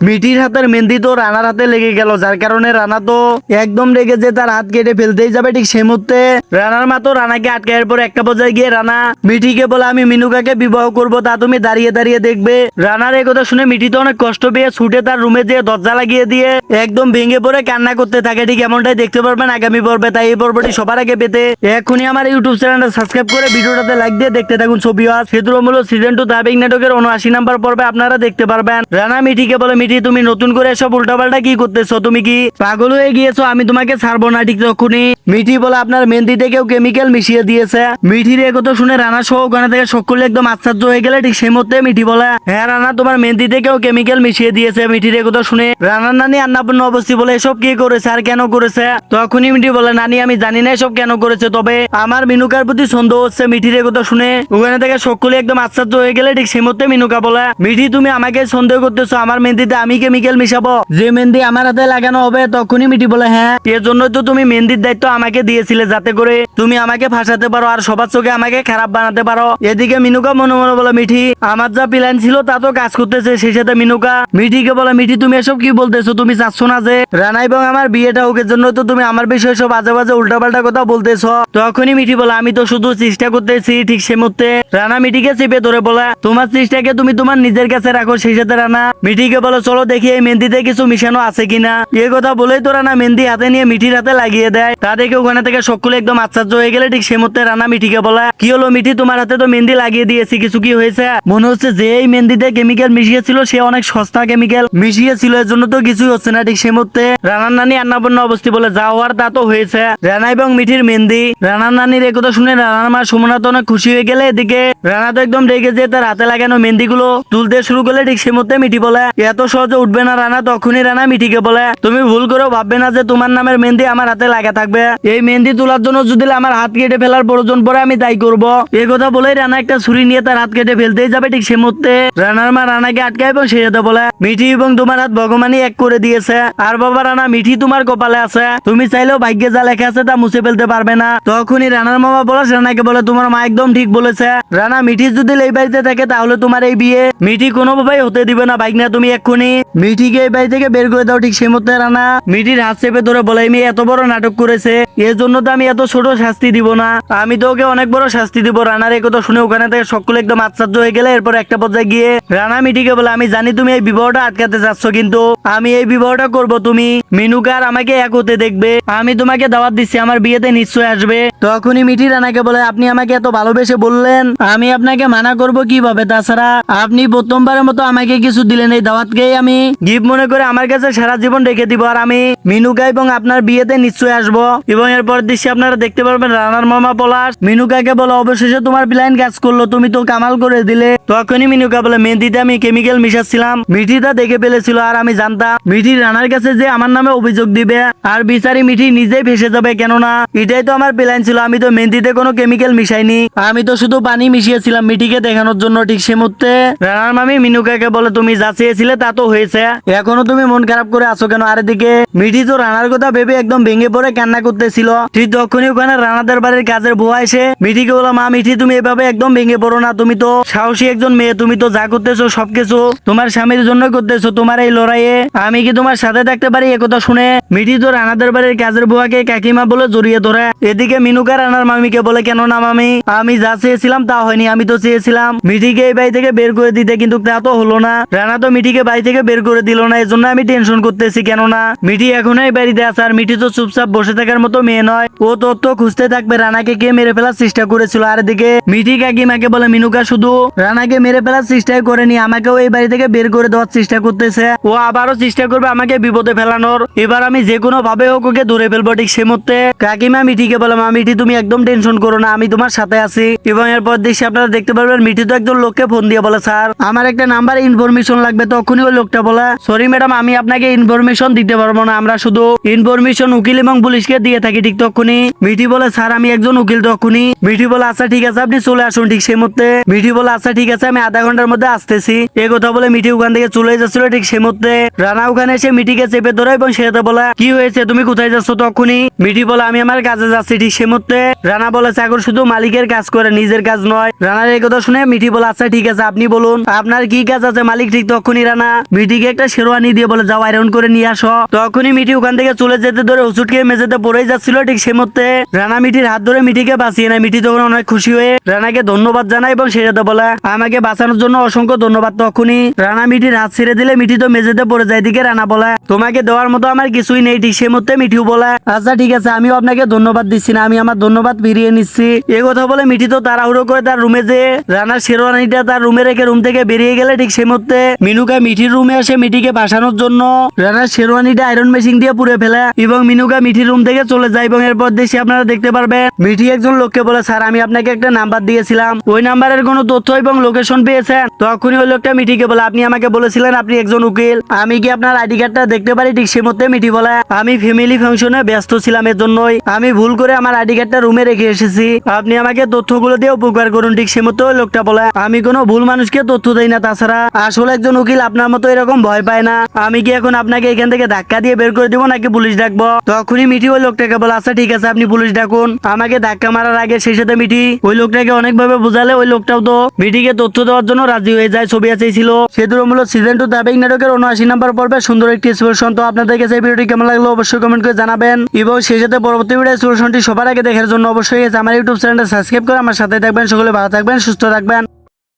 মিঠির হাতের মেহেন্দি তো রানার হাতে লেগে গেল, যার কারণে রানা তো একদম রেগে যে তার হাত কেটে ফেলতেই যাবে। ঠিক সেই মুহূর্তে রানার মা তো রানাকে আটকানোর পর একটা পর্যায়ে গিয়ে রানা মিঠিকে বলে আমি মিনুকাকে বিবাহ করব, তা তুমি দাঁড়িয়ে দাঁড়িয়ে দেখবে। রানার এই কথা শুনে মিঠি তো অনেক কষ্ট পেয়ে ছুটে তার রুমে যেয়ে দরজা লাগিয়ে দিয়ে একদম ভেঙে পড়ে কান্না করতে থাকে। ঠিক এমনটাই দেখতে পারবেন আগামী পর্বে। তাই এই পর্বটি সবার আগে পেতে এখনই আমার ইউটিউব চ্যানেলটা সাবস্ক্রাইব করে ভিডিওটাতে লাইক দিয়ে দেখতে থাকুন। ছবি সেতুরমূল সিজন 2 ধারাবাহিক নাটকের 79 নাম্বার পর্বে আপনারা দেখতে পারবেন রানা মিঠিকে বলে মিঠি তুমি নতুন করে এসব উল্টাপাল্টা কি করতেছো, তুমি কি পাগল হয়ে গিয়েছো, আমি তোমাকে ছাড়বো না। ঠিক তখনই মিঠি বলে আপনার মেহেন্দিতে কেউ কেমিক্যাল মিশিয়ে দিয়েছে। মিঠির এ কথা শুনে রানা সহ ওখানে থেকে সকলে একদম আশ্চর্য হয়ে গেলে। ঠিক সেই মুহূর্তে মিঠি বলে হ্যাঁ রানা তোমার মেহেন্দিতে কেউ কেমিক্যাল মিশিয়ে দিয়েছে। মিঠির এ কথা শুনে রানার নানি আন্নাপূর্ণ অবস্থি বলে এসব কি করেছে আর কেন করেছে। তখনই মিঠি বলে নানি আমি জানি না এসব কেন করেছে, তবে আমার মিনুকার প্রতি সন্দেহ হচ্ছে। মিঠির এ কথা শুনে ওখানে থেকে সকলে একদম আশ্চর্য হয়ে গেলে। ঠিক সেই মুহূর্তে মিনুকা বলে মিঠি তুমি আমাকে সন্দেহ করতেছো, আমার মেহেন্দিতে আমি কেমিক্যাল মিশাবো, যে মেহেন্দি আমার হাতে লাগানো হবে। তখনই মিঠি বলে হ্যাঁ এর জন্য তো তুমি মেহেন্দির দায়িত্ব আমাকে দিয়েছিলে, যাতে করে তুমি আমাকে ফাঁসাতে পারো আর সবার চোখে আমাকে খারাপ বানাতে পারো। এদিকে মিনুকা মনে মনে বলে মিঠি আমার যা প্ল্যান ছিল তা তো কাজ করতেছে। সেই সাথে মিনুকা মিঠিকে বলে মিঠি তুমি এসব কি বলতেছো, তুমি চাচ্ছ না যে রানা এবং আমার বিয়েটা হোক, এর জন্য তো তুমি আমার বিষয়ে সব বাজে বাজে উল্টাপাল্টা কথা বলতেছো। তখনই মিঠি বলে আমি তো শুধু চেষ্টা করতেছি। ঠিক সে মুহূর্তে রানা মিঠিকে চেপে ধরে বলে তোমার চেষ্টাকে তুমি তোমার নিজের কাছে রাখো। সেই সাথে রানা মিঠিকে বলে চলো দেখি এই মেহেন্দিতে কিছু মিশানো আছে কিনা। এই কথা বলেই তো রানা মেহেন্দি হাতে নিয়ে মিঠির হাতে লাগিয়ে দেয়। তা দেখে ওখানে থেকে সকলে একদম আশ্চর্য হয়ে গেলে। ঠিক সে মুহূর্তে রানা মিঠিকে বলে কি হলো মিঠি, তোমার হাতে তো মেহেন্দি লাগিয়ে দিয়েছি, কিছু কি হয়েছে? মনে হচ্ছে যে এই মেহেন্দিতে কেমিক্যাল মিশিয়েছিল সে অনেক সস্তা কেমিক্যাল মিশিয়েছিল, এর জন্য তো কিছুই হচ্ছে না। ঠিক সে মুহূর্তে রানার নানি আন্নাপূর্ণ অবস্থি বলে যা হওয়ার তা তো হয়েছে। রানা এবং মিঠির মেহেন্দি। রানার নানির একথা শুনে রানার মা সুমনা তো অনেক খুশি হয়ে গেলে। এদিকে রানা তো একদম রেগে যে তার হাতে লাগানো মেহেন্দি গুলো তুলতে শুরু করলে। ঠিক সে মুহূর্তে মিঠি বলে এত সহজে উঠবে না রানা। তখনই রানা মিঠিকে বলে তুমি ভুল করেও ভাববে না যে তোমার নামের মেহেন্দি আমার হাতে লাগা থাকবে। এই মেহেন্দি তোলার জন্য যদি আমার হাত কেটে ফেলার প্রয়োজন পড়ে আমি তাই করবো। এই কথা বলেই রানা একটা ছুরি নিয়ে তার হাত কেটে ফেলতেই যাবে। ঠিক সে মুহূর্তে রানার মা রানাকে আটকায় এবং সে সাথে বলে মিঠি এবং তোমার হাত ভগবানই এক করে দিয়েছে। আর বাবা রানা মিঠি তোমার কপালে আছে, তুমি চাইলেও ভাগ্যে যা লেখা আছে তা মুছে ফেলতে পারবে না। তখনই রানার মামা বলে রানাকে বলে তোমার মা একদম ঠিক বলেছে রানা, মিঠি যদি এই বাড়িতে থাকে তাহলে তোমার এই বিয়ে মিঠি কোনোভাবেই হতে দিবে না। ভাইগনা তুমি এক্ষুনি মিঠিকে এই বাড়ি থেকে বের করে দাও। ঠিক সেই মুহূর্তে রানা মিঠির হাত চেপে ধরে বলে আমি এত বড় নাটক করেছে, এর জন্য তো আমি এত ছোট শাস্তি দিব না, আমি তো ওকে অনেক বড় শাস্তি দিব। রানার এই কথা শুনে ওখানে থেকে সকলে একদম আশ্চর্য হয়ে গেলে। এরপর একটা পর্যায়ে গিয়ে রানা মিঠিকে বলে আমি জানি তুমি এই বিবাহটা আটকাতে চাচ্ছ, কিন্তু আমি এই বিবাহটা করব, তুমি মিনুকার আমাকে এক হতে দেখবে, আমি তোমাকে দাওয়াত দিচ্ছি, আমার বিয়েতে নিশ্চয় আসবে। তখনই মিঠি রানাকে বলে আপনি আমাকে এত ভালোবেসে বললেন, আমি আপনাকে মানা করব কিভাবে? তাছাড়া আপনি প্রথমবারের মতো আমাকে কিছু দিলেন, এই দাওয়াতকেই আমি গিফট মনে করে আমার কাছে সারা জীবন রেখে দিব, আর আমি মিনুকা এবং আপনার বিয়েতে নিশ্চয় আসবো। এবং এরপর দৃশ্যে আপনারা দেখতে পারবেন রানার মামা পলাশ মিনুকাকে বলে অবশেষে তোমার প্ল্যান কাজ করলো, তুমি তো কামাল করে দিলে। তখনই মিনুকা বলে মেহেন্দিতে আমি কেমিক্যাল মিশাচ্ছিলাম, মিঠি তা দেখে ফেলেছিল, আর আমি জানতাম মিঠি রানার কাছে যে আমার নামে অভিযোগ দিবে আর বিচারি মিঠি নিজেই ভেসে যাবে, কেননা এটাই তো আমার প্ল্যান ছিল। আমি তো মেহেন্দিতে কোনো কেমিক্যাল মিশাইনি, আমি তো শুধু পানি মিশিয়েছিলাম মিঠিকে দেখানোর জন্য। ঠিক সে মুহূর্তে রানার মামি মিনুকাকে বলে তুমি যা চেয়েছিলে তা তো হয়েছে, এখনো তুমি মন খারাপ করে আছো কেন? আর এদিকে মিঠি তো রানার কথা ভেবে একদম ভেঙে পড়ে কান্না করতেছিল। ঠিক তখনই ওখানে রানাদের বাড়ির কাজের বুয়া এসে মিঠিকে বলো মা মিঠি তুমি এভাবে একদম ভেঙে পড়ো না, তুমি তো সাহসী একজন মেয়ে, তুমি তো যা করতেছো সবকিছু তোমার স্বামীর জন্য করতেছো, তোমার এই লড়াইয়ে আমি কি তোমার সাথে থাকতে পারি? একথা শুনে মিঠি তো রানাদের বাড়ির কাজের বুয়াকে কাকিমা বলে জড়িয়ে ধরে। এদিকে মিনুকা রানার মামিকে বলে কেন না মামি, আমি যা চেয়েছিলাম তা হয়নি, আমি তো চেয়েছিলাম মিঠিকে এই বাড়ি থেকে বের করে দিতে, কিন্তু তা তো হলো না। রানা তো মিঠিকে বাড়ি থেকে বের করে দিল না, এজন্য আমি টেনশন করতেছি, কেননা মিঠি এখনো এই বাড়িতে আছে, আর মিঠি তো চুপচাপ বসে থাকার মতো মেয়ে নয়, ও তথ্য খুঁজতে থাকবে রানাকে কে মেরে ফেলার চেষ্টা করেছিল। আর এদিকে মিঠি কাকিমাকে বলে মিনুকা শুধু রানাকে মেরে ফেলার চেষ্টাই করেনি, আমাকেও এই বাড়ি থেকে বের করে দেওয়ার চেষ্টা করতেছে, ও আবারও চেষ্টা করবে আমাকে বিপদে ফেলানোর। এবার আমি যে কোনো ভাবে হোক ওকে ধরে ফেলবো। ঠিক সে মুহূর্তে কাকিমা মিঠিকে বলে মা মিঠি তুমি একদম টেনশন করো না, আমি তোমার সাথে আছি। এবং এরপর দৃশ্যে আপনারা দেখতে পারবেন মিঠি তো একজন লোককে ফোন দিয়ে বলে স্যার আমার একটা নাম্বার ইনফরমেশন লাগবে। তখনই ওই লোকটা বলে সরি ম্যাডাম আমি আপনাকে ইনফরমেশন দিতে পারবো না, আমরা শুধু ইনফরমেশন উকিল এবং পুলিশকে দিয়ে দাঁড়িয়ে থাকি ঠিক তখনই মিঠি বলে স্যার আমি একজন উকিল। তখনই মিঠি বলে আচ্ছা ঠিক আছে আপনি চলে আসুন। ঠিক সেই মুহূর্তে মিঠি বলে আচ্ছা ঠিক আছে আমি আধা ঘন্টার মধ্যে আসতেছি। এই কথা বলে মিঠি ওখান থেকে চলে যাচ্ছিল। ঠিক সেই মুহূর্তে রানা ওখানে এসে মিঠিকে চেপে ধরে এবং সেটা বলে কি হয়েছে তুমি কোথায় যাচ্ছ? তখনই মিঠি বলে আমি আমার কাজে যাচ্ছি। ঠিক সেই মুহূর্তে রানা বলে চাকর শুধু মালিকের কাজ করে নিজের কাজ নয়। রানার এই কথা শুনে মিঠি বলে আচ্ছা ঠিক আছে আপনি বলুন আপনার কি কাজ আছে মালিক। ঠিক তখনই রানা মিঠিকে একটা শেরওয়ানি দিয়ে বলে যাও আয়রন করে নিয়ে আসো। তখনই মিঠি ওখান থেকে চলে যেতে ধরে ওষুধকে মেঝেতে পড়েই যাচ্ছিল। ঠিক সেই মুহূর্তে রানা মিঠির হাত ধরে মিঠিকে বাঁচিয়ে নেয়। মিঠি তখন অনেক খুশি হয়ে রানাকে ধন্যবাদ জানায় এবং সেটাতে বলে আমাকে বাঁচানোর জন্য অসংখ্য ধন্যবাদ। তখনই রানা মিঠির হাত ছেড়ে দিলে মিঠি তো মেঝেতে পড়ে যায়। দিকে রানা বলে তোমাকে দেওয়ার মতো আমার কিছুই নেই। ঠিক সেই মুহূর্তে মিঠিও বলে আচ্ছা ঠিক আছে আমিও আপনাকে ধন্যবাদ দিচ্ছি না, আমি আমার ধন্যবাদ ফিরিয়ে নিচ্ছি। এই কথা বলে মিঠি তো তাড়াহুড়ো করে তার রুমে যে রানার শেরওয়ানিটা তার রুমে রেখে রুম থেকে বেরিয়ে গেলে ঠিক সেই মুহূর্তে মিনুকা মিঠির রুমে আসে মিঠিকে বাঁচানোর জন্য রানার শেরওয়ানিটা আয়রন মেশিন দিয়ে পুড়ে ফেলে এবং মিনুকা মিঠির রুম থেকে চলে যায়। এবং এরপর দেশে আপনারা দেখতে পারবেন মিঠি একজন লোককে বলে স্যার আমি আপনাকে একটা নাম্বার দিয়েছিলাম, ওই নাম্বারের কোনো তথ্য এবং লোকেশন পেয়েছেন? তখনই ওই লোকটা মিঠিকে বলে আপনি আমাকে বলেছিলেন আপনি একজন উকিল, আমি কি আপনার আইডি কার্ডটা দেখতে পারি? ঠিক সেই মধ্যে মিঠি বলে আমি ফ্যামিলি ফাংশনে ব্যস্ত ছিলাম, এর জন্যই আমি ভুল করে আমার আইডি কার্ডটা রুমে রেখে এসেছি, আপনি আমাকে তথ্যগুলো দিয়ে উপকার করুন। ঠিক সেই মতো ওই লোকটা বলে আমি কোনো ভুল মানুষকে তথ্য দেই না, তাছাড়া আসলে একজন উকিল আপনার মতো এরকম ভয় পায় না, আমি কি এখন আপনাকে এখান থেকে ধাক্কা দিয়ে বের করে দিব নাকি পুলিশ ডাকবো? তখনই মিঠি ওই লোকটাকে বলে আচ্ছা ঠিক আছে আপনি পুলিশ ডাকুন। আমাকে ধাক্কা মারার আগে সেই সাথে মিঠি ওই লোকটাকে অনেকভাবে বোঝালে ওই লোকটাও তো মিঠিকে তথ্য দেওয়ার জন্য রাজি হয়ে যায়। ছবি আছে ছিল সেতুরমূল সিজন 2 দাবিং নাটকের 79 নম্বর পর্বে সুন্দর একটি এক্সপ্রেশন। তো আপনাদের কাছে এই ভিডিওটি কেমন লাগলো অবশ্যই কমেন্ট করে জানাবেন এবং সেই সাথে পরবর্তী ভিডিও এক্সপ্রেশনটি সবার আগে দেখার জন্য অবশ্যই আমার ইউটিউব চ্যানেলটা সাবস্ক্রাইব করে আমার সাথে থাকবেন। সকলে ভালো থাকবেন, সুস্থ থাকবেন।